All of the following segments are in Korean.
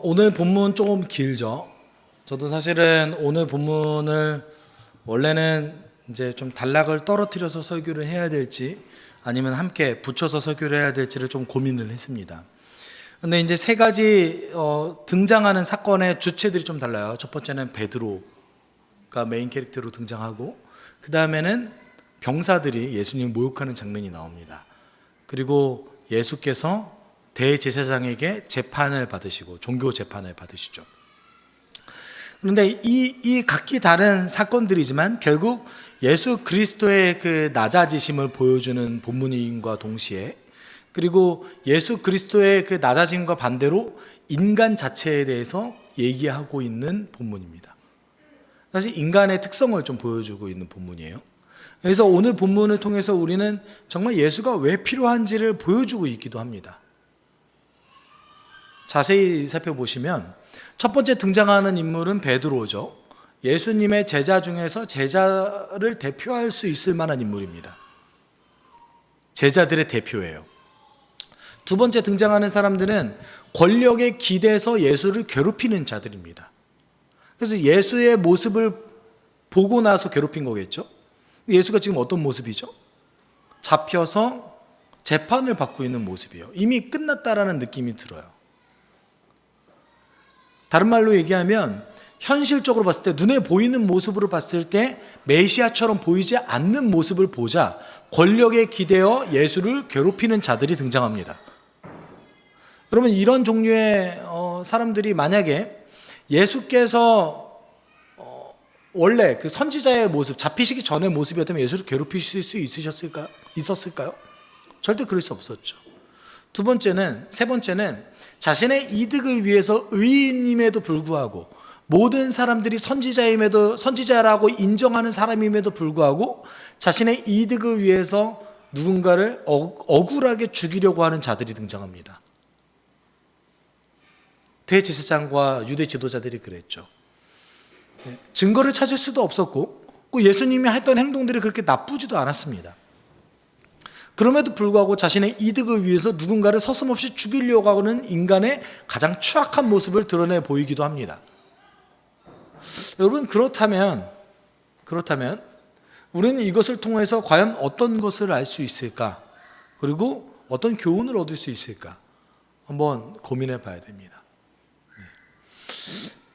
오늘 본문 조금 길죠. 저도 사실은 오늘 본문을 원래는 이제 좀 단락을 떨어뜨려서 설교를 해야 될지 아니면 함께 붙여서 설교를 해야 될지를 좀 고민을 했습니다. 근데 이제 세 가지 등장하는 사건의 주체들이 좀 달라요. 첫 번째는 베드로가 메인 캐릭터로 등장하고, 그 다음에는 병사들이 예수님을 모욕하는 장면이 나옵니다. 그리고 예수께서 대제사장에게 재판을 받으시고 종교 재판을 받으시죠. 그런데 이 각기 다른 사건들이지만 결국 예수 그리스도의 그 낮아지심을 보여주는 본문인과 동시에, 그리고 예수 그리스도의 그 낮아짐과 반대로 인간 자체에 대해서 얘기하고 있는 본문입니다. 사실 인간의 특성을 좀 보여주고 있는 본문이에요. 그래서 오늘 본문을 통해서 우리는 정말 예수가 왜 필요한지를 보여주고 있기도 합니다. 자세히 살펴보시면 첫 번째 등장하는 인물은 베드로죠. 예수님의 제자 중에서 제자를 대표할 수 있을 만한 인물입니다. 제자들의 대표예요. 두 번째 등장하는 사람들은 권력에 기대서 예수를 괴롭히는 자들입니다. 그래서 예수의 모습을 보고 나서 괴롭힌 거겠죠. 예수가 지금 어떤 모습이죠? 잡혀서 재판을 받고 있는 모습이에요. 이미 끝났다라는 느낌이 들어요. 다른 말로 얘기하면 현실적으로 봤을 때, 눈에 보이는 모습으로 봤을 때 메시아처럼 보이지 않는 모습을 보자 권력에 기대어 예수를 괴롭히는 자들이 등장합니다. 여러분, 이런 종류의 사람들이 만약에 예수께서 원래 그 선지자의 모습, 잡히시기 전의 모습이었다면 예수를 괴롭히실 수 있었을까요? 절대 그럴 수 없었죠. 세 번째는 자신의 이득을 위해서 의인임에도 불구하고, 모든 사람들이 선지자라고 인정하는 사람임에도 불구하고 자신의 이득을 위해서 누군가를 억울하게 죽이려고 하는 자들이 등장합니다. 대제사장과 유대 지도자들이 그랬죠. 증거를 찾을 수도 없었고, 예수님이 했던 행동들이 그렇게 나쁘지도 않았습니다. 그럼에도 불구하고 자신의 이득을 위해서 누군가를 서슴없이 죽이려고 하는 인간의 가장 추악한 모습을 드러내 보이기도 합니다. 여러분, 그렇다면 우리는 이것을 통해서 과연 어떤 것을 알 수 있을까? 그리고 어떤 교훈을 얻을 수 있을까? 한번 고민해 봐야 됩니다.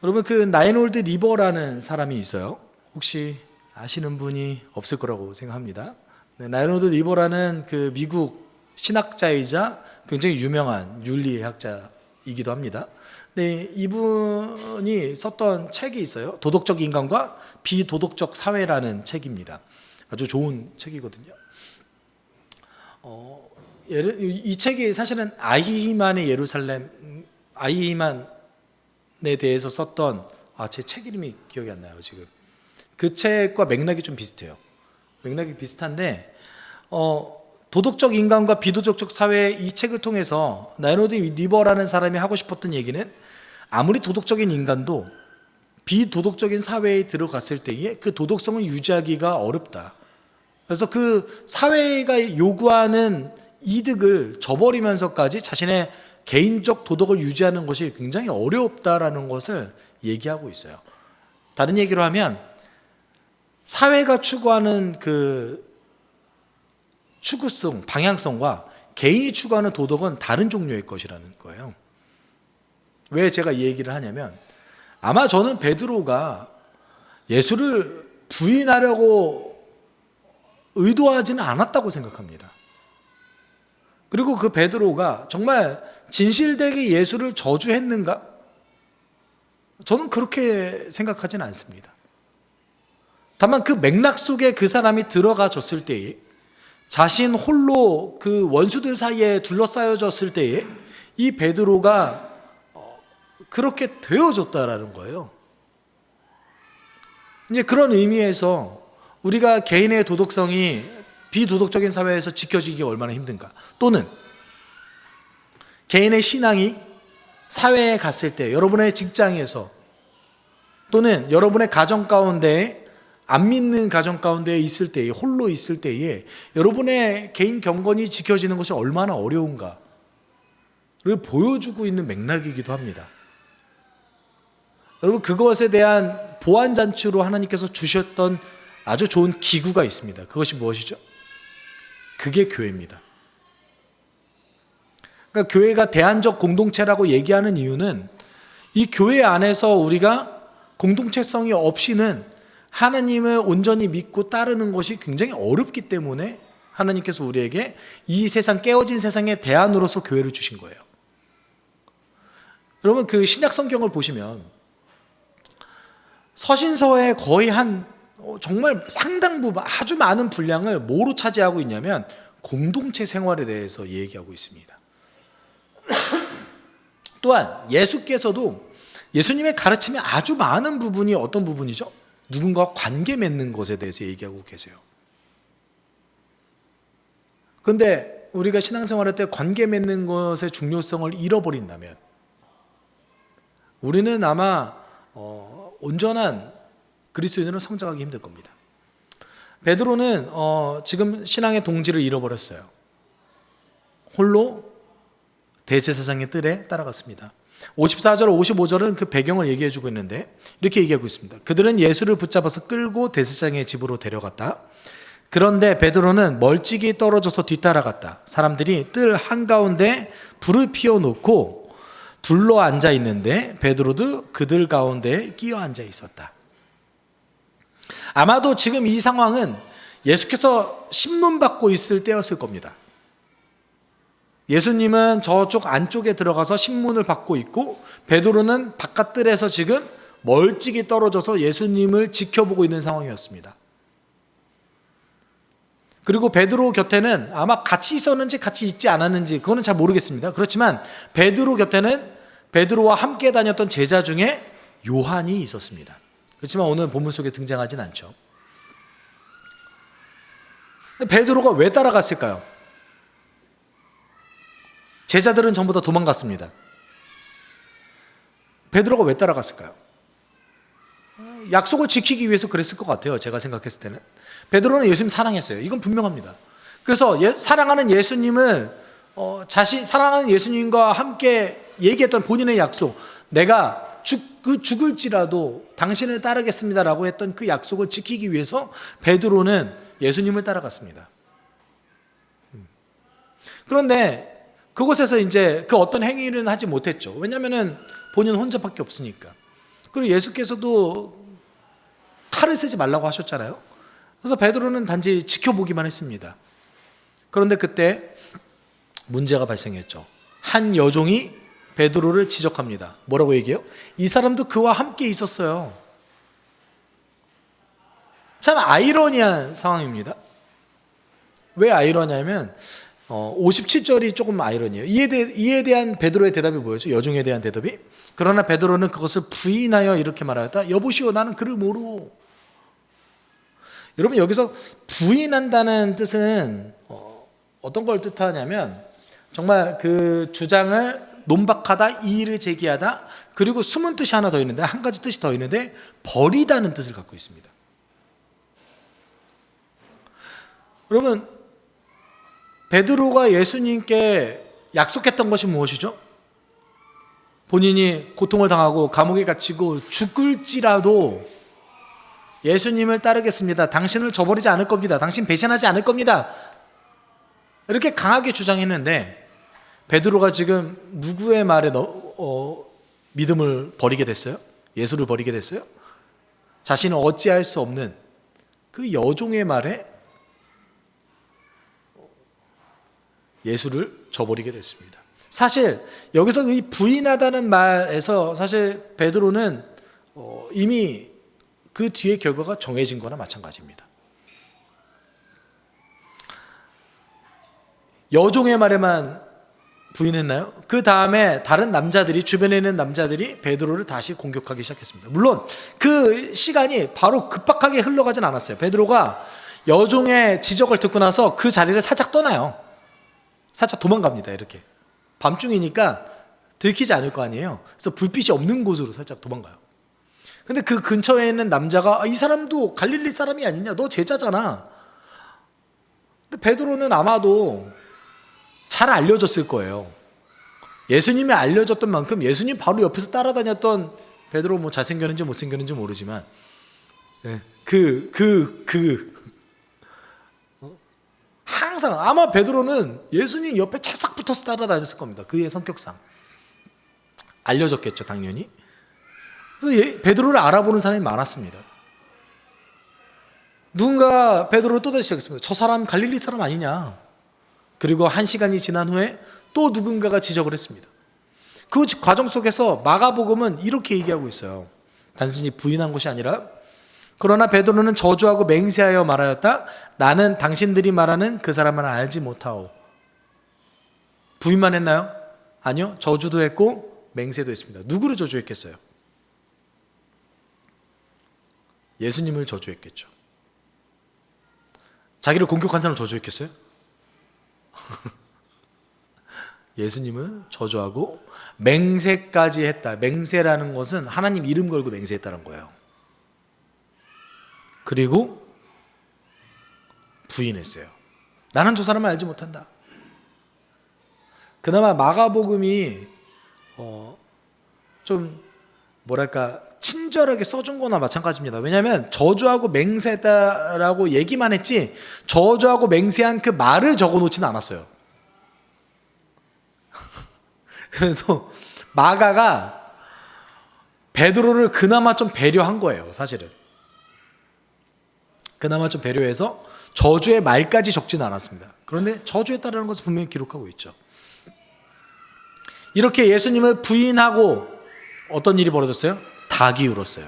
여러분, 그 나인홀드 리버라는 사람이 있어요. 혹시 아시는 분이 없을 거라고 생각합니다. 나인홀드 리버라는 그 미국 신학자이자 굉장히 유명한 윤리학자이기도 합니다. 네, 이분이 썼던 책이 있어요. 도덕적 인간과 비도덕적 사회라는 책입니다. 아주 좋은 책이거든요. 이 책이 사실은 아히만에 대해서 썼던, 제 책 이름이 기억이 안 나요 지금. 그 책과 맥락이 좀 비슷해요. 맥락이 비슷한데, 도덕적 인간과 비도덕적 사회, 이 책을 통해서 나인홀드 리버라는 사람이 하고 싶었던 얘기는, 아무리 도덕적인 인간도 비도덕적인 사회에 들어갔을 때에 그 도덕성을 유지하기가 어렵다. 그래서 그 사회가 요구하는 이득을 저버리면서까지 자신의 개인적 도덕을 유지하는 것이 굉장히 어렵다라는 것을 얘기하고 있어요. 다른 얘기로 하면 사회가 추구하는 그 추구성, 방향성과 개인이 추구하는 도덕은 다른 종류의 것이라는 거예요. 왜 제가 이 얘기를 하냐면, 아마 저는 베드로가 예수를 부인하려고 의도하지는 않았다고 생각합니다. 그리고 그 베드로가 정말 진실되게 예수를 저주했는가? 저는 그렇게 생각하지는 않습니다. 다만 그 맥락 속에 그 사람이 들어가졌을 때에, 자신 홀로 그 원수들 사이에 둘러싸여졌을 때에 이 베드로가 그렇게 되어졌다라는 거예요. 이제 그런 의미에서 우리가 개인의 도덕성이 비도덕적인 사회에서 지켜지기 얼마나 힘든가, 또는 개인의 신앙이 사회에 갔을 때, 여러분의 직장에서, 또는 여러분의 가정 가운데, 안 믿는 가정 가운데 있을 때에, 홀로 있을 때에 여러분의 개인 경건이 지켜지는 것이 얼마나 어려운가를 보여주고 있는 맥락이기도 합니다. 여러분, 그것에 대한 보완 잔치로 하나님께서 주셨던 아주 좋은 기구가 있습니다. 그것이 무엇이죠? 그게 교회입니다. 그러니까 교회가 대안적 공동체라고 얘기하는 이유는 이 교회 안에서 우리가 공동체성이 없이는 하나님을 온전히 믿고 따르는 것이 굉장히 어렵기 때문에 하나님께서 우리에게 이 세상, 깨어진 세상의 대안으로서 교회를 주신 거예요. 여러분, 그 신약 성경을 보시면 서신서의 거의 정말 상당 부분, 아주 많은 분량을 뭐로 차지하고 있냐면 공동체 생활에 대해서 얘기하고 있습니다. 또한 예수께서도 예수님의 가르침의 아주 많은 부분이 어떤 부분이죠? 누군가와 관계 맺는 것에 대해서 얘기하고 계세요. 그런데 우리가 신앙생활할 때 관계 맺는 것의 중요성을 잃어버린다면 우리는 아마 온전한 그리스도인으로 성장하기 힘들 겁니다. 베드로는 지금 신앙의 동지를 잃어버렸어요. 홀로 대제사장의 뜰에 따라갔습니다. 54절, 55절은 그 배경을 얘기해주고 있는데 이렇게 얘기하고 있습니다. 그들은 예수를 붙잡아서 끌고 대제사장의 집으로 데려갔다. 그런데 베드로는 멀찍이 떨어져서 뒤따라갔다. 사람들이 뜰 한가운데 불을 피워놓고 둘러 앉아 있는데 베드로도 그들 가운데에 끼어 앉아 있었다. 아마도 지금 이 상황은 예수께서 신문 받고 있을 때였을 겁니다. 예수님은 저쪽 안쪽에 들어가서 신문을 받고 있고 베드로는 바깥뜰에서 지금 멀찍이 떨어져서 예수님을 지켜보고 있는 상황이었습니다. 그리고 베드로 곁에는 아마 같이 있었는지 같이 있지 않았는지 그거는 잘 모르겠습니다. 그렇지만 베드로 곁에는 베드로와 함께 다녔던 제자 중에 요한이 있었습니다. 그렇지만 오늘 본문 속에 등장하진 않죠. 베드로가 왜 따라갔을까요? 제자들은 전부 다 도망갔습니다. 베드로가 왜 따라갔을까요? 약속을 지키기 위해서 그랬을 것 같아요. 제가 생각했을 때는. 베드로는 예수님 사랑했어요. 이건 분명합니다. 그래서 사랑하는 예수님을 사랑하는 예수님과 함께 얘기했던 본인의 약속, 내가 죽을지라도 당신을 따르겠습니다라고 했던 그 약속을 지키기 위해서 베드로는 예수님을 따라갔습니다. 그런데 그곳에서 이제 그 어떤 행위는 하지 못했죠. 왜냐하면 본인 혼자밖에 없으니까. 그리고 예수께서도 칼을 쓰지 말라고 하셨잖아요. 그래서 베드로는 단지 지켜보기만 했습니다. 그런데 그때 문제가 발생했죠. 한 여종이 베드로를 지적합니다. 뭐라고 얘기해요? 이 사람도 그와 함께 있었어요. 참 아이러니한 상황입니다. 왜 아이러니하면 57절이 조금 아이러니해요. 이에 대한 베드로의 대답이 뭐였죠? 여종에 대한 대답이. 그러나 베드로는 그것을 부인하여 이렇게 말하였다. 여보시오, 나는 그를 모르오. 여러분, 여기서 부인한다는 뜻은 어떤 걸 뜻하냐면 정말 그 주장을 논박하다, 이의를 제기하다, 그리고 숨은 뜻이 하나 더 있는데, 한 가지 뜻이 더 있는데 버리다는 뜻을 갖고 있습니다. 여러분, 베드로가 예수님께 약속했던 것이 무엇이죠? 본인이 고통을 당하고 감옥에 갇히고 죽을지라도 예수님을 따르겠습니다. 당신을 저버리지 않을 겁니다. 당신 배신하지 않을 겁니다. 이렇게 강하게 주장했는데 베드로가 지금 누구의 말에 믿음을 버리게 됐어요? 예수를 버리게 됐어요? 자신은 어찌할 수 없는 그 여종의 말에 예수를 저버리게 됐습니다. 사실 여기서 이 부인하다는 말에서 사실 베드로는 이미 그 뒤의 결과가 정해진 거나 마찬가지입니다. 여종의 말에만 부인했나요? 그 다음에 다른 남자들이, 주변에 있는 남자들이 베드로를 다시 공격하기 시작했습니다. 물론 그 시간이 바로 급박하게 흘러가진 않았어요. 베드로가 여종의 지적을 듣고 나서 그 자리를 살짝 떠나요. 살짝 도망갑니다. 이렇게 밤중이니까 들키지 않을 거 아니에요. 그래서 불빛이 없는 곳으로 살짝 도망가요. 근데 그 근처에 있는 남자가 이 사람도 갈릴리 사람이 아니냐, 너 제자잖아. 근데 베드로는 아마도 잘 알려졌을 거예요. 예수님이 알려줬던 만큼 예수님 바로 옆에서 따라다녔던 베드로 뭐 잘생겼는지 못생겼는지 모르지만 항상 아마 베드로는 예수님 옆에 찰싹 붙어서 따라다녔을 겁니다. 그의 성격상 알려졌겠죠, 당연히. 그래서 베드로를 알아보는 사람이 많았습니다. 누군가 베드로를 또다시 시작했습니다. 저 사람 갈릴리 사람 아니냐. 그리고 1시간이 지난 후에 또 누군가가 지적을 했습니다. 그 과정 속에서 마가복음은 이렇게 얘기하고 있어요. 단순히 부인한 것이 아니라, 그러나 베드로는 저주하고 맹세하여 말하였다. 나는 당신들이 말하는 그 사람을 알지 못하오. 부인만 했나요? 아니요. 저주도 했고 맹세도 했습니다. 누구를 저주했겠어요? 예수님을 저주했겠죠. 자기를 공격한 사람 저주했겠어요? 예수님을 저주하고 맹세까지 했다. 맹세라는 것은 하나님 이름 걸고 맹세했다는 거예요. 그리고 부인했어요. 나는 저 사람을 알지 못한다. 그나마 마가복음이 좀 뭐랄까 친절하게 써준 거나 마찬가지입니다. 왜냐하면 저주하고 맹세했다라고 얘기만 했지 저주하고 맹세한 그 말을 적어놓지는 않았어요. 그래도 마가가 베드로를 그나마 좀 배려한 거예요. 사실은 그나마 좀 배려해서 저주의 말까지 적지는 않았습니다. 그런데 저주했다라는 것을 분명히 기록하고 있죠. 이렇게 예수님을 부인하고 어떤 일이 벌어졌어요? 닭이 울었어요.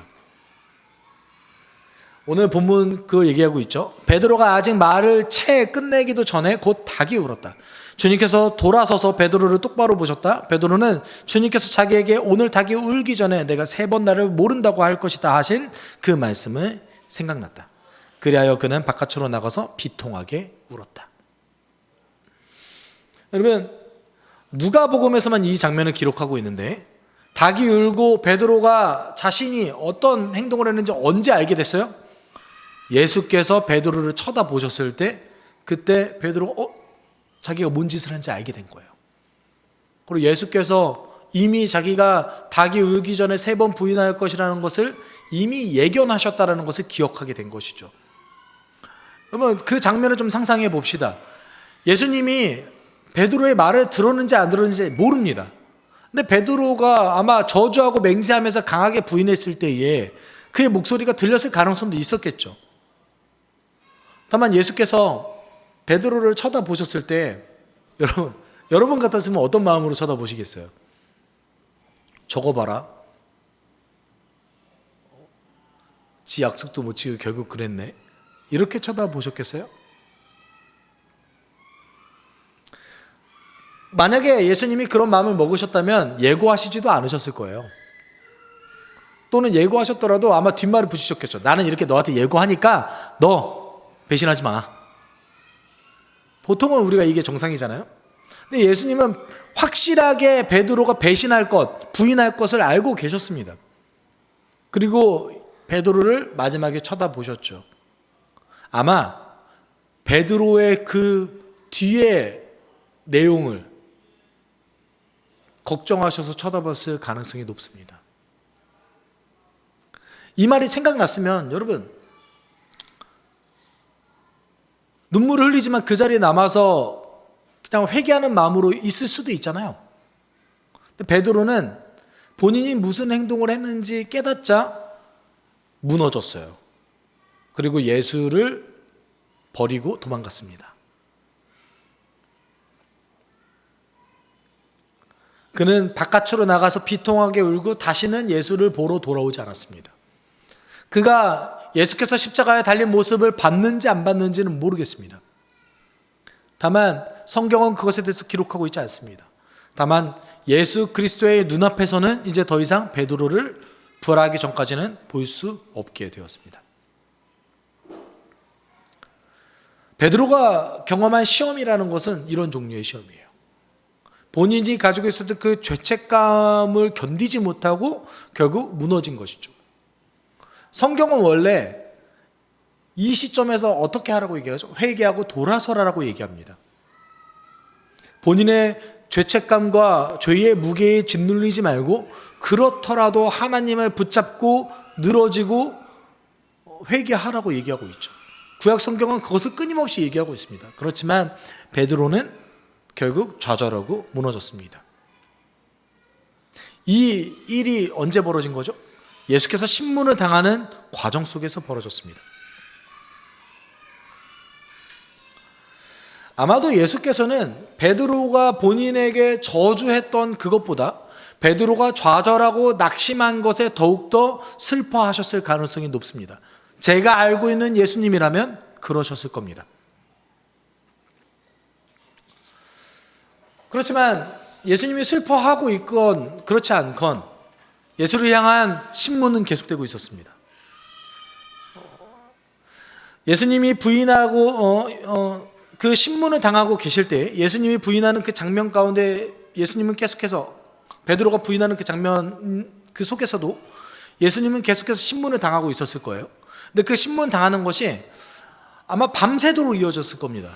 오늘 본문 그 얘기하고 있죠. 베드로가 아직 말을 채 끝내기도 전에 곧 닭이 울었다. 주님께서 돌아서서 베드로를 똑바로 보셨다. 베드로는 주님께서 자기에게 오늘 닭이 울기 전에 내가 3번 나를 모른다고 할 것이다 하신 그 말씀을 생각났다. 그리하여 그는 바깥으로 나가서 비통하게 울었다. 여러분, 누가복음에서만 이 장면을 기록하고 있는데 닭이 울고 베드로가 자신이 어떤 행동을 했는지 언제 알게 됐어요? 예수께서 베드로를 쳐다보셨을 때, 그때 베드로가 자기가 뭔 짓을 했는지 알게 된 거예요. 그리고 예수께서 이미 자기가 닭이 울기 전에 3번 부인할 것이라는 것을 이미 예견하셨다는 것을 기억하게 된 것이죠. 그러면 그 장면을 좀 상상해 봅시다. 예수님이 베드로의 말을 들었는지 안 들었는지 모릅니다. 근데 베드로가 아마 저주하고 맹세하면서 강하게 부인했을 때에 그의 목소리가 들렸을 가능성도 있었겠죠. 다만 예수께서 베드로를 쳐다보셨을 때 여러분 같았으면 어떤 마음으로 쳐다보시겠어요? 저거 봐라. 지 약속도 못 지키고 결국 그랬네. 이렇게 쳐다보셨겠어요? 만약에 예수님이 그런 마음을 먹으셨다면 예고하시지도 않으셨을 거예요. 또는 예고하셨더라도 아마 뒷말을 붙이셨겠죠. 나는 이렇게 너한테 예고하니까 너 배신하지 마. 보통은 우리가 이게 정상이잖아요. 근데 예수님은 확실하게 베드로가 배신할 것, 부인할 것을 알고 계셨습니다. 그리고 베드로를 마지막에 쳐다보셨죠. 아마 베드로의 그 뒤에 내용을 걱정하셔서 쳐다봤을 가능성이 높습니다. 이 말이 생각났으면 여러분 눈물을 흘리지만 그 자리에 남아서 그냥 회개하는 마음으로 있을 수도 있잖아요. 근데 베드로는 본인이 무슨 행동을 했는지 깨닫자 무너졌어요. 그리고 예수를 버리고 도망갔습니다. 그는 바깥으로 나가서 비통하게 울고 다시는 예수를 보러 돌아오지 않았습니다. 그가 예수께서 십자가에 달린 모습을 봤는지 안 봤는지는 모르겠습니다. 다만 성경은 그것에 대해서 기록하고 있지 않습니다. 다만 예수 그리스도의 눈앞에서는 이제 더 이상 베드로를 부활하기 전까지는 볼 수 없게 되었습니다. 베드로가 경험한 시험이라는 것은 이런 종류의 시험이에요. 본인이 가지고 있었던 그 죄책감을 견디지 못하고 결국 무너진 것이죠. 성경은 원래 이 시점에서 어떻게 하라고 얘기하죠? 회개하고 돌아서라라고 얘기합니다. 본인의 죄책감과 죄의 무게에 짓눌리지 말고 그렇더라도 하나님을 붙잡고 늘어지고 회개하라고 얘기하고 있죠. 구약 성경은 그것을 끊임없이 얘기하고 있습니다. 그렇지만 베드로는 결국 좌절하고 무너졌습니다. 이 일이 언제 벌어진 거죠? 예수께서 신문을 당하는 과정 속에서 벌어졌습니다. 아마도 예수께서는 베드로가 본인에게 저주했던 그것보다 베드로가 좌절하고 낙심한 것에 더욱더 슬퍼하셨을 가능성이 높습니다. 제가 알고 있는 예수님이라면 그러셨을 겁니다. 그렇지만 예수님이 슬퍼하고 있건 그렇지 않건 예수를 향한 신문은 계속되고 있었습니다. 예수님이 부인하고 그 신문을 당하고 계실 때 예수님이 부인하는 그 장면 가운데 예수님은 계속해서 베드로가 부인하는 그 장면 그 속에서도 예수님은 계속해서 신문을 당하고 있었을 거예요. 근데 그 신문 당하는 것이 아마 밤새도록 이어졌을 겁니다.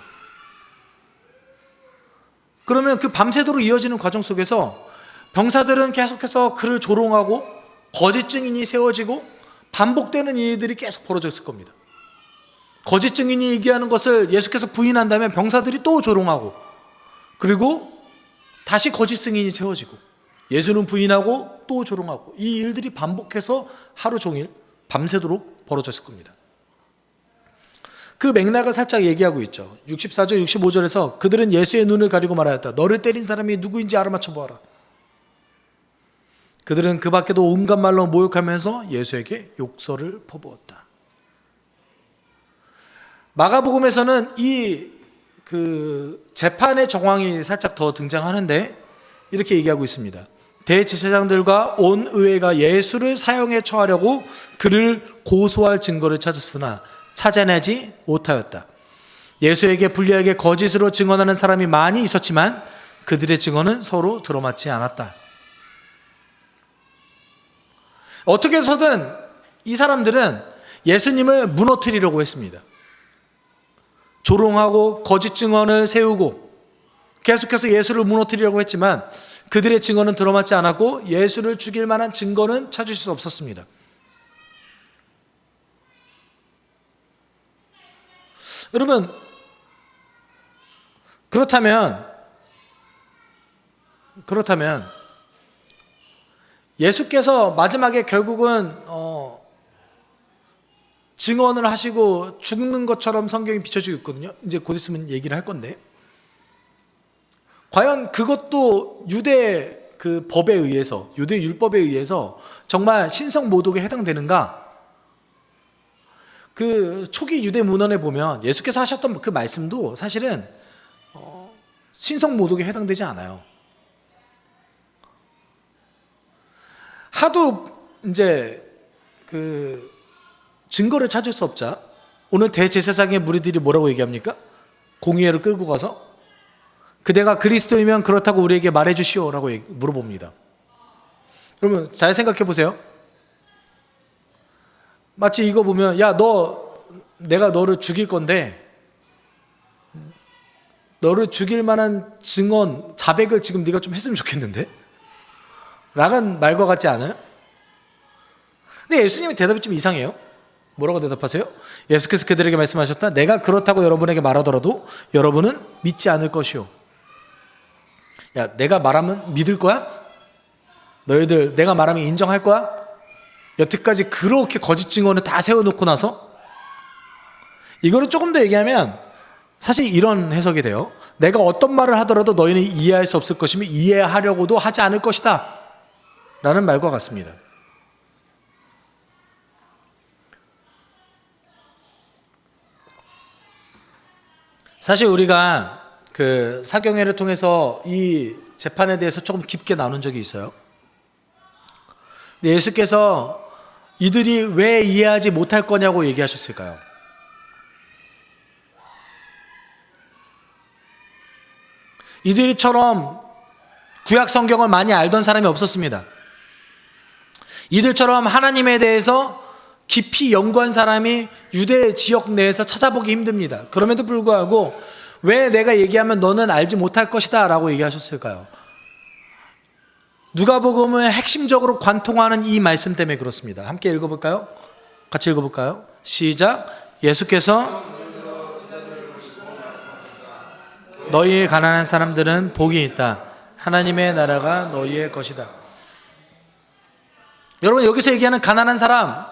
그러면 그 밤새도록 이어지는 과정 속에서 병사들은 계속해서 그를 조롱하고 거짓 증인이 세워지고 반복되는 일들이 계속 벌어졌을 겁니다. 거짓 증인이 얘기하는 것을 예수께서 부인한다면 병사들이 또 조롱하고 그리고 다시 거짓 증인이 세워지고 예수는 부인하고 또 조롱하고 이 일들이 반복해서 하루 종일 밤새도록 벌어졌을 겁니다. 그 맥락을 살짝 얘기하고 있죠. 64절 65절에서 그들은 예수의 눈을 가리고 말하였다. 너를 때린 사람이 누구인지 알아맞혀 보아라. 그들은 그 밖에도 온갖 말로 모욕하면서 예수에게 욕설을 퍼부었다. 마가복음에서는 이 재판의 정황이 살짝 더 등장하는데 이렇게 얘기하고 있습니다. 대제사장들과 온 의회가 예수를 사형에 처하려고 그를 고소할 증거를 찾았으나 찾아내지 못하였다. 예수에게 불리하게 거짓으로 증언하는 사람이 많이 있었지만 그들의 증언은 서로 들어맞지 않았다. 어떻게 해서든 이 사람들은 예수님을 무너뜨리려고 했습니다. 조롱하고 거짓 증언을 세우고 계속해서 예수를 무너뜨리려고 했지만 그들의 증언은 들어맞지 않았고 예수를 죽일 만한 증거는 찾을 수 없었습니다. 여러분, 그렇다면 예수께서 마지막에 결국은 증언을 하시고 죽는 것처럼 성경이 비춰지고 있거든요. 이제 곧 있으면 얘기를 할 건데 과연 그것도 유대 그 법에 의해서 유대 율법에 의해서 정말 신성 모독에 해당되는가? 그 초기 유대 문헌에 보면 예수께서 하셨던 그 말씀도 사실은 신성 모독에 해당되지 않아요. 하도 이제 그 증거를 찾을 수 없자 오늘 대제사장의 무리들이 뭐라고 얘기합니까? 공의회를 끌고 가서 그대가 그리스도이면 그렇다고 우리에게 말해주시오라고 물어봅니다. 여러분 잘 생각해 보세요. 마치 이거 보면 내가 너를 죽일 건데 너를 죽일 만한 증언, 자백을 지금 네가 좀 했으면 좋겠는데? 라는 말과 같지 않아요? 근데 예수님의 대답이 좀 이상해요. 뭐라고 대답하세요? 예수께서 그들에게 말씀하셨다. 내가 그렇다고 여러분에게 말하더라도 여러분은 믿지 않을 것이요. 야, 내가 말하면 믿을 거야? 너희들 내가 말하면 인정할 거야? 여태까지 그렇게 거짓 증언을 다 세워놓고 나서 이거를 조금 더 얘기하면 사실 이런 해석이 돼요. 내가 어떤 말을 하더라도 너희는 이해할 수 없을 것이며 이해하려고도 하지 않을 것이다 라는 말과 같습니다. 사실 우리가 그 사경회를 통해서 이 재판에 대해서 조금 깊게 나눈 적이 있어요. 예수께서 이들이 왜 이해하지 못할 거냐고 얘기하셨을까요? 이들처럼 구약 성경을 많이 알던 사람이 없었습니다. 이들처럼 하나님에 대해서 깊이 연구한 사람이 유대 지역 내에서 찾아보기 힘듭니다. 그럼에도 불구하고 왜 내가 얘기하면 너는 알지 못할 것이다 라고 얘기하셨을까요? 누가복음을 핵심적으로 관통하는 이 말씀 때문에 그렇습니다. 함께 읽어볼까요? 같이 읽어볼까요? 시작. 예수께서 너희의 가난한 사람들은 복이 있다. 하나님의 나라가 너희의 것이다. 여러분, 여기서 얘기하는 가난한 사람,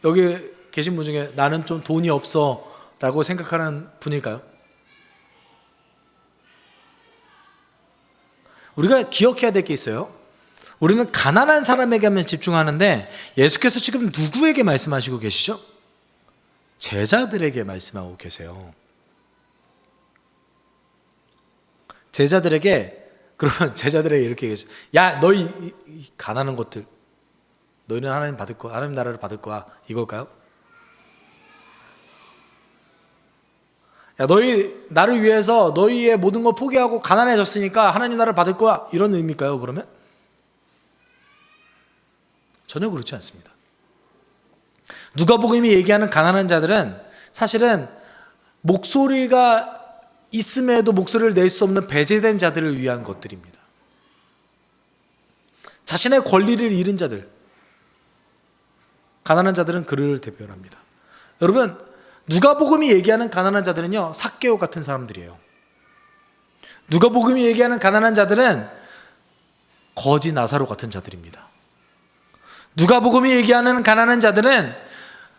여기 계신 분 중에 나는 좀 돈이 없어 라고 생각하는 분일까요? 우리가 기억해야 될 게 있어요. 우리는 가난한 사람에게만 집중하는데 예수께서 지금 누구에게 말씀하시고 계시죠? 제자들에게 말씀하고 계세요. 그러면 제자들에게 이렇게 얘기했어요. 야, 너희 이 가난한 것들, 너희는 하나님 받을 거야, 하나님 나라를 받을 거야, 이걸까요? 야, 너희 나를 위해서 너희의 모든 걸 포기하고 가난해졌으니까 하나님 나라를 받을 거야, 이런 의미일까요? 그러면 전혀 그렇지 않습니다. 누가복음이 얘기하는 가난한 자들은 사실은 목소리가 있음에도 목소리를 낼 수 없는 배제된 자들을 위한 것들입니다. 자신의 권리를 잃은 자들, 가난한 자들은 그를 대표합니다. 여러분, 누가복음이 얘기하는 가난한 자들은요, 삭개오 같은 사람들이에요. 누가복음이 얘기하는 가난한 자들은 거지 나사로 같은 자들입니다. 누가복음이 얘기하는 가난한 자들은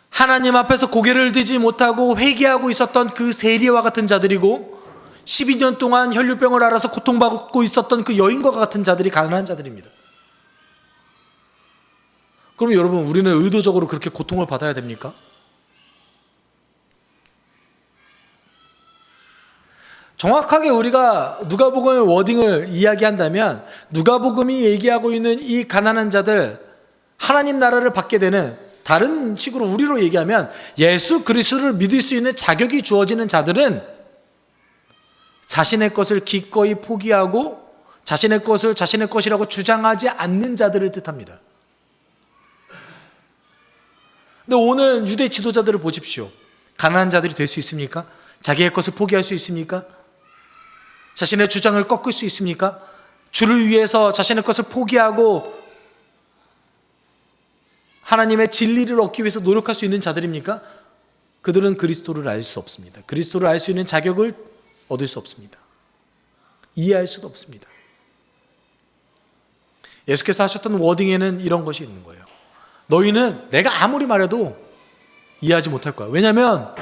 하나님 앞에서 고개를 들지 못하고 회개하고 있었던 그 세리와 같은 자들이고 12년 동안 혈류병을 앓아서 고통받고 있었던 그 여인과 같은 자들이 가난한 자들입니다. 그럼 여러분, 우리는 의도적으로 그렇게 고통을 받아야 됩니까? 정확하게 우리가 누가복음의 워딩을 이야기한다면 누가복음이 얘기하고 있는 이 가난한 자들, 하나님 나라를 받게 되는, 다른 식으로 우리로 얘기하면 예수 그리스도를 믿을 수 있는 자격이 주어지는 자들은 자신의 것을 기꺼이 포기하고 자신의 것을 자신의 것이라고 주장하지 않는 자들을 뜻합니다. 근데 오늘 유대 지도자들을 보십시오. 가난한 자들이 될 수 있습니까? 자기의 것을 포기할 수 있습니까? 자신의 주장을 꺾을 수 있습니까? 주를 위해서 자신의 것을 포기하고 하나님의 진리를 얻기 위해서 노력할 수 있는 자들입니까? 그들은 그리스도를 알 수 없습니다. 그리스도를 알 수 있는 자격을 얻을 수 없습니다. 이해할 수도 없습니다. 예수께서 하셨던 워딩에는 이런 것이 있는 거예요. 너희는 내가 아무리 말해도 이해하지 못할 거야. 왜냐하면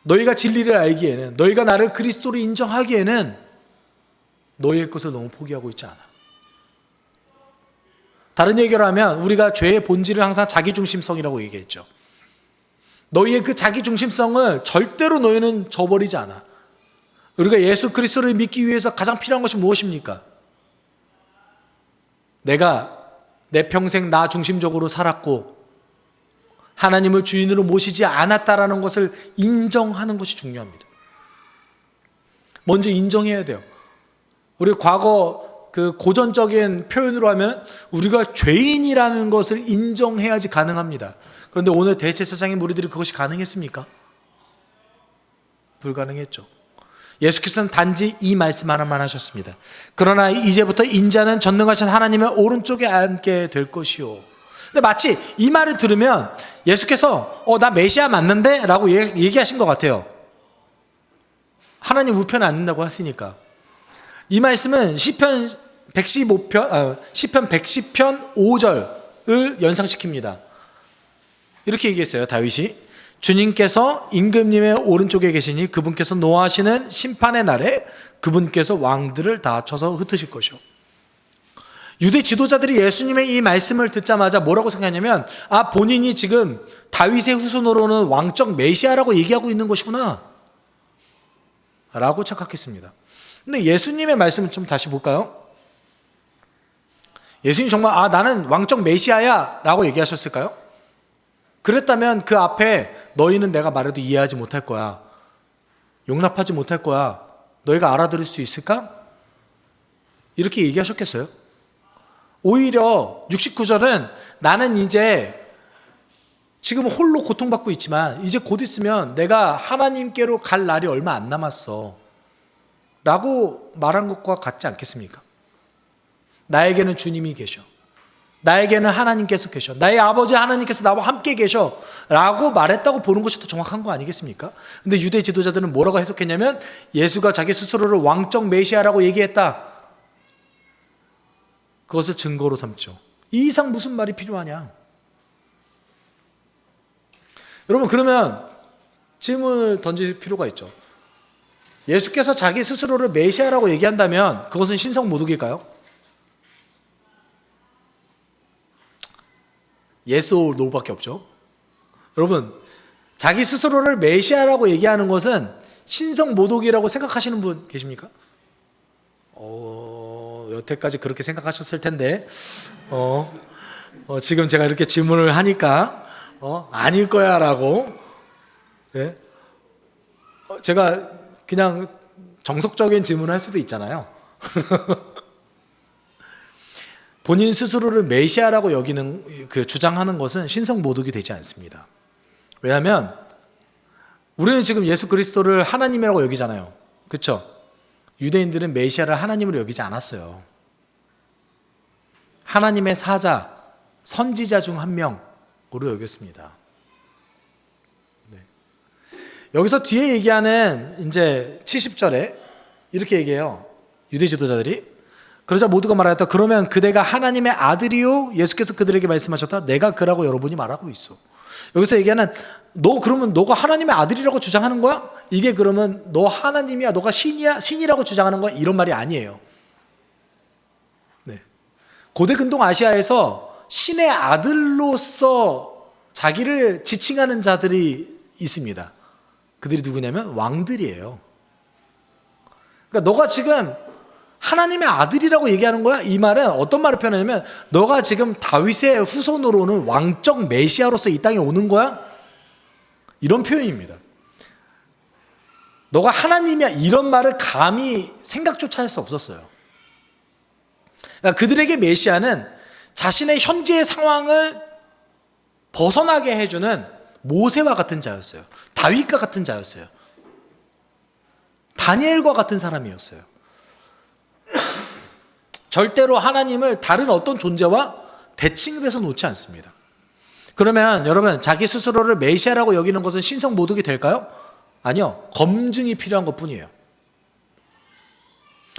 너희가 진리를 알기에는, 너희가 나를 그리스도로 인정하기에는 너희의 것을 너무 포기하고 있지 않아. 다른 얘기를 하면 우리가 죄의 본질을 항상 자기중심성이라고 얘기했죠. 너희의 그 자기중심성을 절대로 너희는 저버리지 않아. 우리가 예수 그리스도를 믿기 위해서 가장 필요한 것이 무엇입니까? 내가 내 평생 나 중심적으로 살았고 하나님을 주인으로 모시지 않았다라는 것을 인정하는 것이 중요합니다. 먼저 인정해야 돼요. 우리 과거 그 고전적인 표현으로 하면 우리가 죄인이라는 것을 인정해야지 가능합니다. 그런데 오늘 대제사장의 무리들이 그것이 가능했습니까? 불가능했죠. 예수께서는 단지 이 말씀 하나만 하셨습니다. 그러나 이제부터 인자는 전능하신 하나님의 오른쪽에 앉게 될 것이요. 근데 마치 이 말을 들으면 예수께서 나 메시아 맞는데? 라고 얘기하신 것 같아요. 하나님 우편에 앉는다고 했으니까. 이 말씀은 시편 110편 5절을 연상시킵니다. 이렇게 얘기했어요. 다윗이 주님께서 임금님의 오른쪽에 계시니 그분께서 노하시는 심판의 날에 그분께서 왕들을 다 쳐서 흩으실 것이요. 유대 지도자들이 예수님의 이 말씀을 듣자마자 뭐라고 생각하냐면 본인이 지금 다윗의 후손으로는 왕적 메시아라고 얘기하고 있는 것이구나 라고 착각했습니다. 근데 예수님의 말씀을 좀 다시 볼까요? 예수님 정말 나는 왕적 메시아야 라고 얘기하셨을까요? 그랬다면 그 앞에 너희는 내가 말해도 이해하지 못할 거야, 용납하지 못할 거야, 너희가 알아들을 수 있을까? 이렇게 얘기하셨겠어요? 오히려 69절은 나는 이제 지금 홀로 고통받고 있지만 이제 곧 있으면 내가 하나님께로 갈 날이 얼마 안 남았어. 라고 말한 것과 같지 않겠습니까? 나에게는 주님이 계셔. 나에게는 하나님께서 계셔. 나의 아버지 하나님께서 나와 함께 계셔. 라고 말했다고 보는 것이 더 정확한 거 아니겠습니까? 근데 유대 지도자들은 뭐라고 해석했냐면 예수가 자기 스스로를 왕적 메시아라고 얘기했다. 그것을 증거로 삼죠. 이 이상 무슨 말이 필요하냐? 여러분, 그러면 질문을 던질 필요가 있죠. 예수께서 자기 스스로를 메시아라고 얘기한다면 그것은 신성 모독일까요? Yes or no밖에 없죠. 여러분, 자기 스스로를 메시아라고 얘기하는 것은 신성 모독이라고 생각하시는 분 계십니까? 여태까지 그렇게 생각하셨을 텐데 지금 제가 이렇게 질문을 하니까 아닐 거야 라고. 네? 제가 그냥 정석적인 질문을 할 수도 있잖아요. 본인 스스로를 메시아라고 여기는 주장하는 것은 신성 모독이 되지 않습니다. 왜냐하면 우리는 지금 예수 그리스도를 하나님이라고 여기잖아요. 그렇죠? 유대인들은 메시아를 하나님으로 여기지 않았어요. 하나님의 사자, 선지자 중 한 명으로 여겼습니다. 네. 여기서 뒤에 얘기하는 이제 70절에 이렇게 얘기해요. 유대 지도자들이. 그러자 모두가 말하였다. 그러면 그대가 하나님의 아들이요? 예수께서 그들에게 말씀하셨다. 내가 그라고 여러분이 말하고 있어. 여기서 얘기하는 너 그러면 너가 하나님의 아들이라고 주장하는 거야? 이게 그러면 너 하나님이야? 너가 신이야? 신이라고 주장하는 거야? 이런 말이 아니에요. 네. 고대 근동 아시아에서 신의 아들로서 자기를 지칭하는 자들이 있습니다. 그들이 누구냐면 왕들이에요. 그러니까 너가 지금 하나님의 아들이라고 얘기하는 거야? 이 말은 어떤 말을 표현하냐면 너가 지금 다윗의 후손으로는 왕적 메시아로서 이 땅에 오는 거야? 이런 표현입니다. 너가 하나님이야 이런 말을 감히 생각조차 할 수 없었어요. 그러니까 그들에게 메시아는 자신의 현재의 상황을 벗어나게 해주는 모세와 같은 자였어요. 다윗과 같은 자였어요. 다니엘과 같은 사람이었어요. 절대로 하나님을 다른 어떤 존재와 대칭돼서 놓지 않습니다. 그러면 여러분 자기 스스로를 메시아라고 여기는 것은 신성 모독이 될까요? 아니요. 검증이 필요한 것뿐이에요.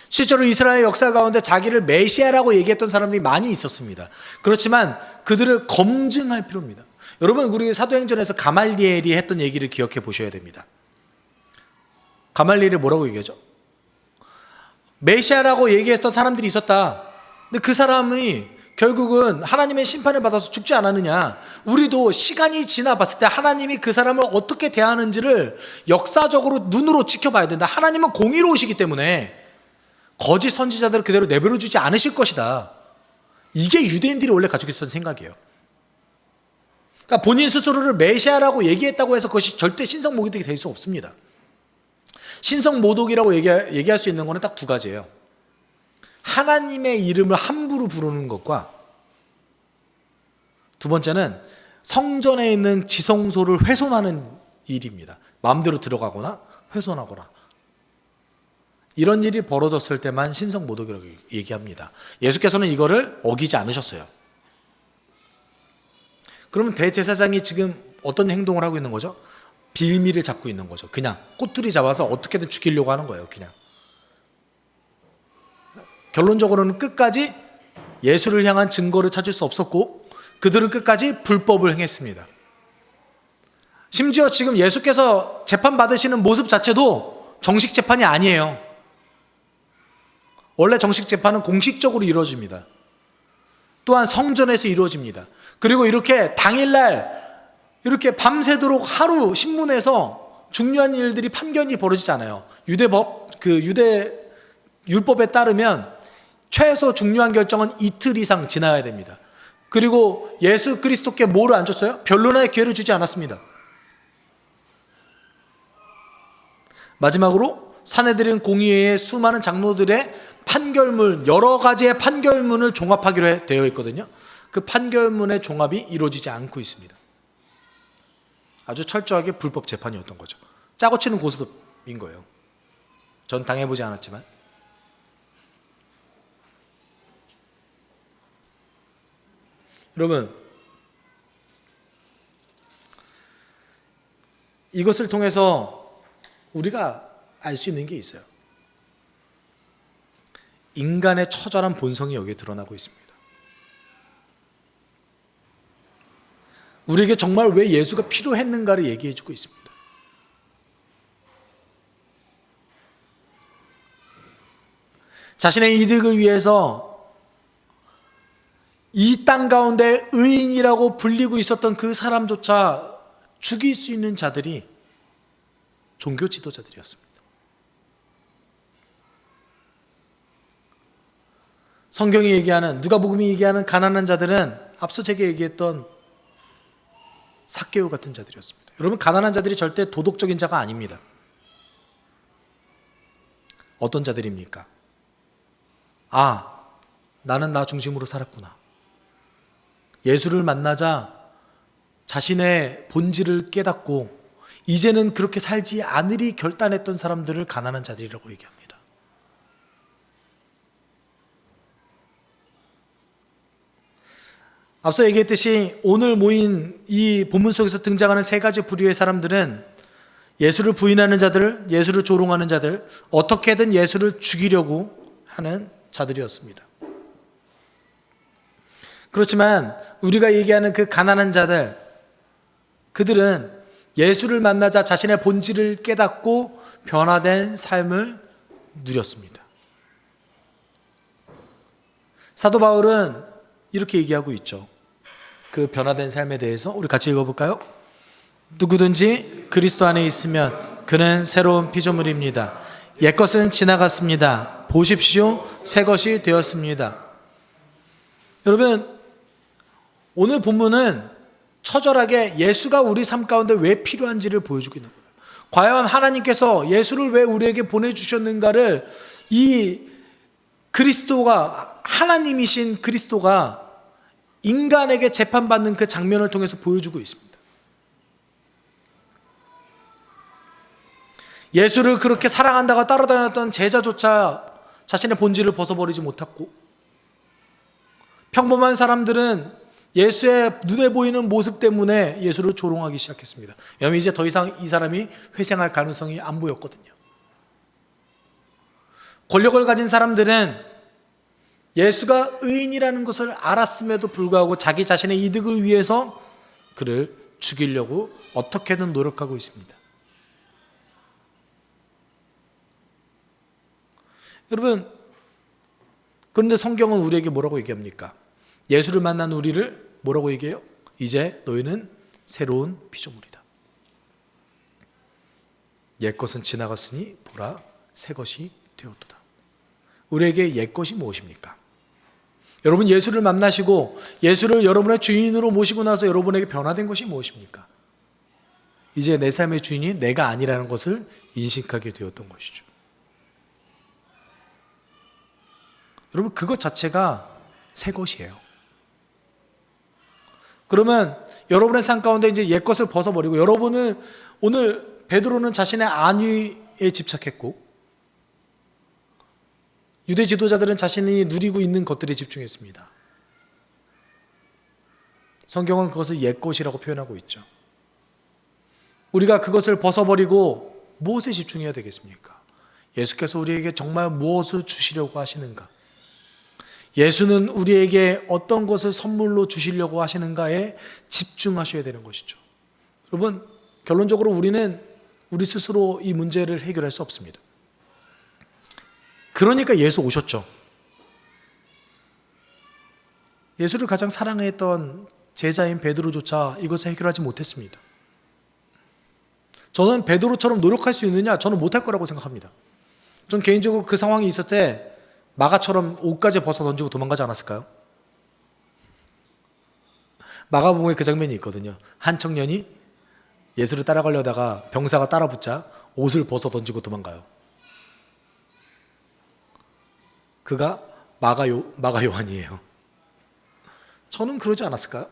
실제로 이스라엘 역사 가운데 자기를 메시아라고 얘기했던 사람들이 많이 있었습니다. 그렇지만 그들을 검증할 필요입니다. 여러분 우리 사도행전에서 가말리엘이 했던 얘기를 기억해 보셔야 됩니다. 가말리엘이 뭐라고 얘기하죠? 메시아라고 얘기했던 사람들이 있었다. 근데 그 사람이 결국은 하나님의 심판을 받아서 죽지 않았느냐. 우리도 시간이 지나 봤을 때 하나님이 그 사람을 어떻게 대하는지를 역사적으로 눈으로 지켜봐야 된다. 하나님은 공의로우시기 때문에 거짓 선지자들을 그대로 내버려 두지 않으실 것이다. 이게 유대인들이 원래 가지고 있었던 생각이에요. 그러니까 본인 스스로를 메시아라고 얘기했다고 해서 그것이 절대 신성 모독이 될 수 없습니다. 신성 모독이라고 얘기할 수 있는 것은 딱 두 가지예요. 하나님의 이름을 함부로 부르는 것과 두 번째는 성전에 있는 지성소를 훼손하는 일입니다. 마음대로 들어가거나 훼손하거나 이런 일이 벌어졌을 때만 신성 모독이라고 얘기합니다. 예수께서는 이거를 어기지 않으셨어요. 그러면 대제사장이 지금 어떤 행동을 하고 있는 거죠? 빌미를 잡고 있는 거죠. 그냥 꼬투리 잡아서 어떻게든 죽이려고 하는 거예요. 그냥 결론적으로는 끝까지 예수를 향한 증거를 찾을 수 없었고 그들은 끝까지 불법을 행했습니다. 심지어 지금 예수께서 재판받으시는 모습 자체도 정식 재판이 아니에요. 원래 정식 재판은 공식적으로 이루어집니다. 또한 성전에서 이루어집니다. 그리고 이렇게 당일날 이렇게 밤새도록 하루 신문에서 중요한 일들이 판결이 벌어지지 않아요. 유대 율법에 따르면 최소 중요한 결정은 이틀 이상 지나야 됩니다. 그리고 예수 그리스도께 뭐를 안 줬어요? 변론의 기회를 주지 않았습니다. 마지막으로 사내들인 공의회의 수많은 장로들의 판결문, 여러 가지의 판결문을 종합하기로 되어 있거든요. 그 판결문의 종합이 이루어지지 않고 있습니다. 아주 철저하게 불법 재판이었던 거죠. 짜고 치는 고스톱인 거예요. 전 당해보지 않았지만. 여러분, 이것을 통해서 우리가 알 수 있는 게 있어요. 인간의 처절한 본성이 여기에 드러나고 있습니다. 우리에게 정말 왜 예수가 필요했는가를 얘기해 주고 있습니다. 자신의 이득을 위해서 이 땅 가운데 의인이라고 불리고 있었던 그 사람조차 죽일 수 있는 자들이 종교 지도자들이었습니다. 성경이 얘기하는, 누가복음이 얘기하는 가난한 자들은 앞서 제가 얘기했던 삭개오 같은 자들이었습니다. 여러분, 가난한 자들이 절대 도덕적인 자가 아닙니다. 어떤 자들입니까? 아, 나는 나 중심으로 살았구나. 예수를 만나자 자신의 본질을 깨닫고 이제는 그렇게 살지 않으리 결단했던 사람들을 가난한 자들이라고 얘기합니다. 앞서 얘기했듯이 오늘 모인 이 본문 속에서 등장하는 세 가지 부류의 사람들은 예수를 부인하는 자들, 예수를 조롱하는 자들, 어떻게든 예수를 죽이려고 하는 자들이었습니다. 그렇지만 우리가 얘기하는 그 가난한 자들, 그들은 예수를 만나자 자신의 본질을 깨닫고 변화된 삶을 누렸습니다. 사도 바울은 이렇게 얘기하고 있죠. 그 변화된 삶에 대해서 우리 같이 읽어볼까요? 누구든지 그리스도 안에 있으면 그는 새로운 피조물입니다. 옛것은 지나갔습니다. 보십시오, 새 것이 되었습니다. 여러분, 오늘 본문은 처절하게 예수가 우리 삶 가운데 왜 필요한지를 보여주고 있는 거예요. 과연 하나님께서 예수를 왜 우리에게 보내주셨는가를 이 그리스도가, 하나님이신 그리스도가 인간에게 재판받는 그 장면을 통해서 보여주고 있습니다. 예수를 그렇게 사랑한다고 따라다녔던 제자조차 자신의 본질을 벗어버리지 못했고, 평범한 사람들은 예수의 눈에 보이는 모습 때문에 예수를 조롱하기 시작했습니다. 왜냐하면 이제 더 이상 이 사람이 회생할 가능성이 안 보였거든요. 권력을 가진 사람들은 예수가 의인이라는 것을 알았음에도 불구하고 자기 자신의 이득을 위해서 그를 죽이려고 어떻게든 노력하고 있습니다. 여러분, 그런데 성경은 우리에게 뭐라고 얘기합니까? 예수를 만난 우리를 뭐라고 얘기해요? 이제 너희는 새로운 피조물이다. 옛것은 지나갔으니 보라, 새것이 되었도다. 우리에게 옛것이 무엇입니까? 여러분, 예수를 만나시고 예수를 여러분의 주인으로 모시고 나서 여러분에게 변화된 것이 무엇입니까? 이제 내 삶의 주인이 내가 아니라는 것을 인식하게 되었던 것이죠. 여러분, 그것 자체가 새 것이에요. 그러면 여러분의 삶 가운데 이제 옛것을 벗어버리고, 여러분은 오늘 베드로는 자신의 안위에 집착했고, 유대 지도자들은 자신이 누리고 있는 것들에 집중했습니다. 성경은 그것을 옛것이라고 표현하고 있죠. 우리가 그것을 벗어버리고 무엇에 집중해야 되겠습니까? 예수께서 우리에게 정말 무엇을 주시려고 하시는가? 예수는 우리에게 어떤 것을 선물로 주시려고 하시는가에 집중하셔야 되는 것이죠. 여러분, 결론적으로 우리는 우리 스스로 이 문제를 해결할 수 없습니다. 그러니까 예수 오셨죠. 예수를 가장 사랑했던 제자인 베드로조차 이것을 해결하지 못했습니다. 저는 베드로처럼 노력할 수 있느냐? 저는 못할 거라고 생각합니다. 전 개인적으로 그 상황이 있을 때 마가처럼 옷까지 벗어 던지고 도망가지 않았을까요? 마가복음에 그 장면이 있거든요. 한 청년이 예수를 따라가려다가 병사가 따라붙자 옷을 벗어 던지고 도망가요. 그가 마가 요한이에요. 저는 그러지 않았을까요?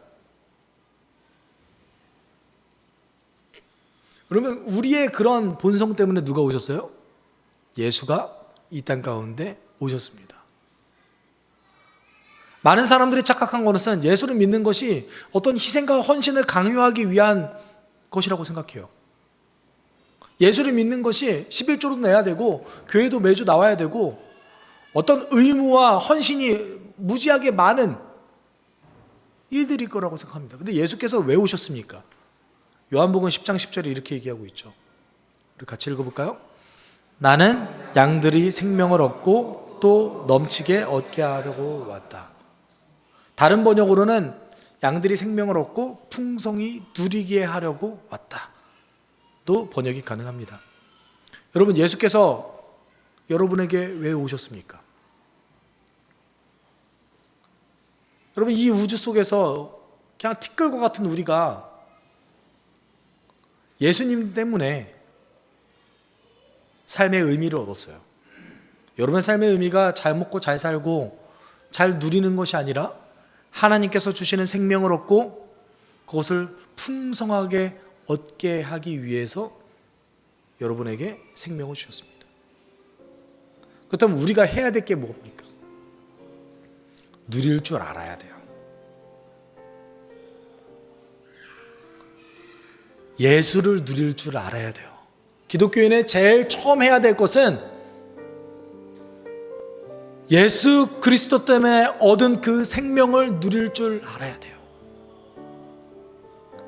그러면 우리의 그런 본성 때문에 누가 오셨어요? 예수가 이 땅 가운데 오셨습니다. 많은 사람들이 착각한 것은 예수를 믿는 것이 어떤 희생과 헌신을 강요하기 위한 것이라고 생각해요. 예수를 믿는 것이 11조도 내야 되고 교회도 매주 나와야 되고 어떤 의무와 헌신이 무지하게 많은 일들일 거라고 생각합니다. 근데 예수께서 왜 오셨습니까? 요한복음 10장 10절에 이렇게 얘기하고 있죠. 우리 같이 읽어볼까요? 나는 양들이 생명을 얻고 또 넘치게 얻게 하려고 왔다. 다른 번역으로는 양들이 생명을 얻고 풍성히 누리게 하려고 왔다. 또 번역이 가능합니다. 여러분, 예수께서 여러분에게 왜 오셨습니까? 여러분, 이 우주 속에서 그냥 티끌과 같은 우리가 예수님 때문에 삶의 의미를 얻었어요. 여러분의 삶의 의미가 잘 먹고 잘 살고 잘 누리는 것이 아니라 하나님께서 주시는 생명을 얻고 그것을 풍성하게 얻게 하기 위해서 여러분에게 생명을 주셨습니다. 그렇다면 우리가 해야 될 게 뭡니까? 누릴 줄 알아야 돼요. 예수를 누릴 줄 알아야 돼요. 기독교인의 제일 처음 해야 될 것은 예수 그리스도 때문에 얻은 그 생명을 누릴 줄 알아야 돼요.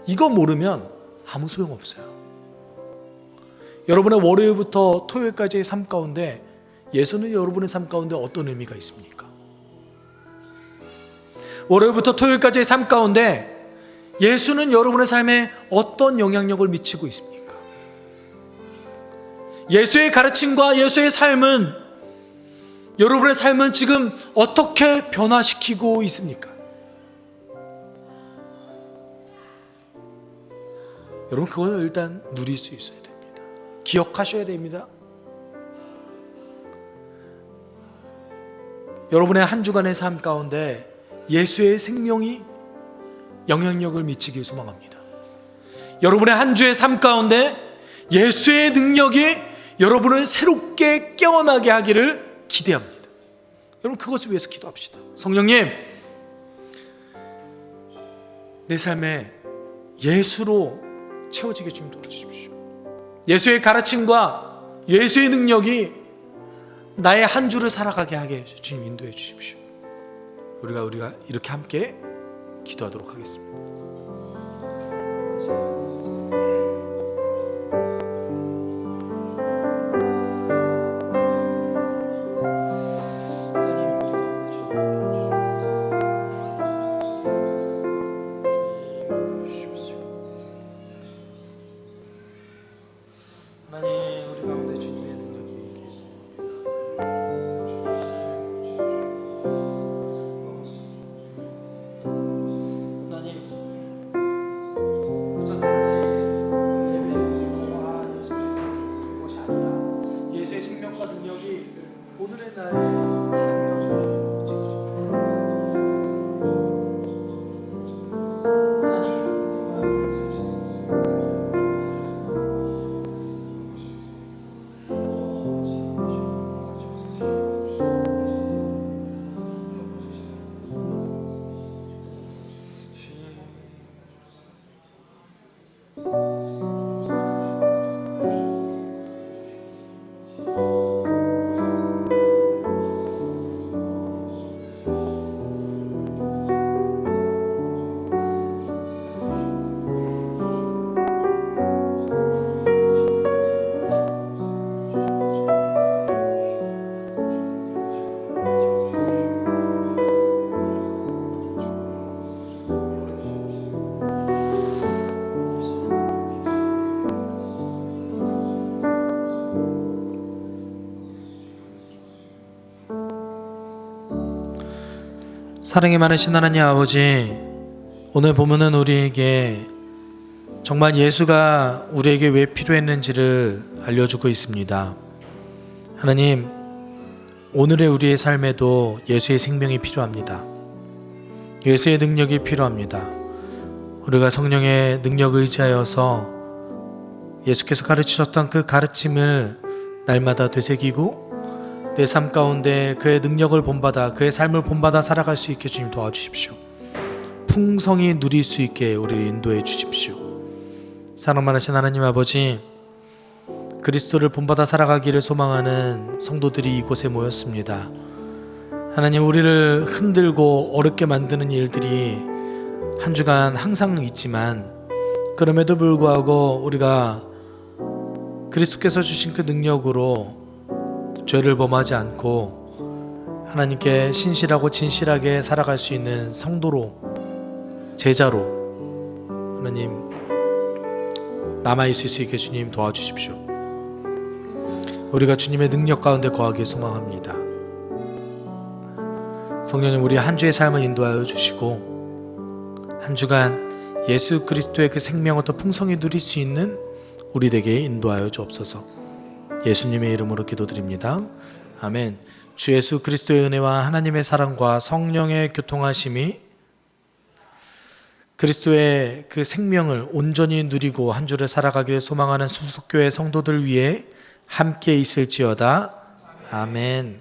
이거 모르면 아무 소용없어요. 여러분의 월요일부터 토요일까지의 삶 가운데 예수는 여러분의 삶 가운데 어떤 의미가 있습니까? 월요일부터 토요일까지의 삶 가운데 예수는 여러분의 삶에 어떤 영향력을 미치고 있습니까? 예수의 가르침과 예수의 삶은 여러분의 삶은 지금 어떻게 변화시키고 있습니까? 여러분, 그걸 일단 누릴 수 있어야 됩니다. 기억하셔야 됩니다. 여러분의 한 주간의 삶 가운데 예수의 생명이 영향력을 미치길 소망합니다. 여러분의 한 주의 삶 가운데 예수의 능력이 여러분을 새롭게 깨어나게 하기를 기대합니다. 여러분, 그것을 위해서 기도합시다. 성령님, 내 삶에 예수로 채워지게 좀 도와주십시오. 예수의 가르침과 예수의 능력이 나의 한 주를 살아가게 하게 주님 인도해 주십시오. 우리가 이렇게 함께 기도하도록 하겠습니다. 하나님, 우리 가운데 주님의 능력이 계속 예수의 생명과 능력이 오늘의 나의 삶 가운데 사랑이 많으신 하나님 아버지, 오늘 본문은 우리에게 정말 예수가 우리에게 왜 필요했는지를 알려주고 있습니다. 하나님, 오늘의 우리의 삶에도 예수의 생명이 필요합니다. 예수의 능력이 필요합니다. 우리가 성령의 능력을 의지하여서 예수께서 가르치셨던 그 가르침을 날마다 되새기고 내 삶 가운데 그의 능력을 본받아 그의 삶을 본받아 살아갈 수 있게 주님 도와주십시오. 풍성히 누릴 수 있게 우리를 인도해 주십시오. 사랑 많으신 하나님 아버지, 그리스도를 본받아 살아가기를 소망하는 성도들이 이곳에 모였습니다. 하나님, 우리를 흔들고 어렵게 만드는 일들이 한 주간 항상 있지만 그럼에도 불구하고 우리가 그리스도께서 주신 그 능력으로 죄를 범하지 않고 하나님께 신실하고 진실하게 살아갈 수 있는 성도로, 제자로 하나님 남아있을 수 있게 주님 도와주십시오. 우리가 주님의 능력 가운데 거하길 소망합니다. 성령님, 우리 한 주의 삶을 인도하여 주시고 한 주간 예수 그리스도의 그 생명을 더 풍성히 누릴 수 있는 우리에게 인도하여 주옵소서. 예수님의 이름으로 기도드립니다. 아멘. 주 예수 그리스도의 은혜와 하나님의 사랑과 성령의 교통하심이 그리스도의 그 생명을 온전히 누리고 한 주를 살아가기를 소망하는 수석교회 성도들 위해 함께 있을지어다. 아멘.